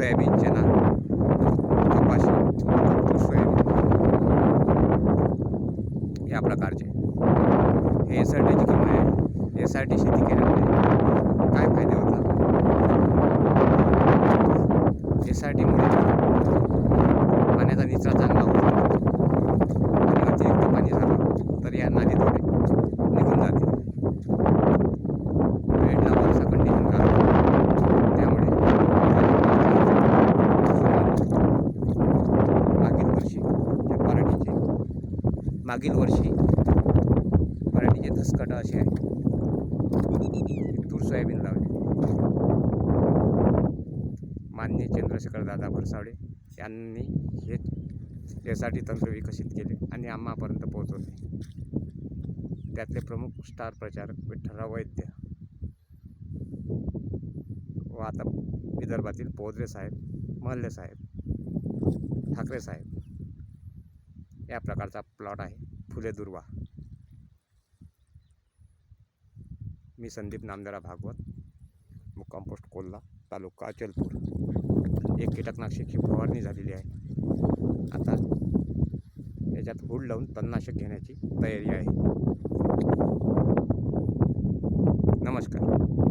Soybean, चना, कपाशी, तूर, soybean या प्रकारचे हे एस-आर-टीची किंमत आहे. एस-आर-टी शेती केल्यामुळे काय फायदे होतात? एस-आर-टीमुळे पाण्याचा निचरा चांगला होतो आणि अतिरिक्त पाणी झालं तर या नालीद्वारे निघून जाते. बेडला वरचा कंडिशन राहतो, त्यामुळे मागील वर्षी पराठीचे धसकट असे आहे. तूर सोयाबीन लावली. माननीय चंद्रशेखर दादा भरसावडे यांनी हे यासाठी तंत्र विकसित केले आणि आम्हापर्यंत पोहोचवले. त्यातले प्रमुख स्टार प्रचारक विठ्ठलराव वैद्य व आता विदर्भातील पोहद्रे साहेब, महल्ले साहेब, ठाकरे साहेब या प्रकारचा प्लॉट आहे. फुले दुर्वा. मी संदीप नामदेवराव भागवत, मुक्काम पोस्ट कोल्हा, तालुका अचलपूर. एक कीटकनाशकाची फवारणी झालेली आहे. आता याच्यात हुड लावून तणनाशक घेण्याची तयारी आहे. नमस्कार.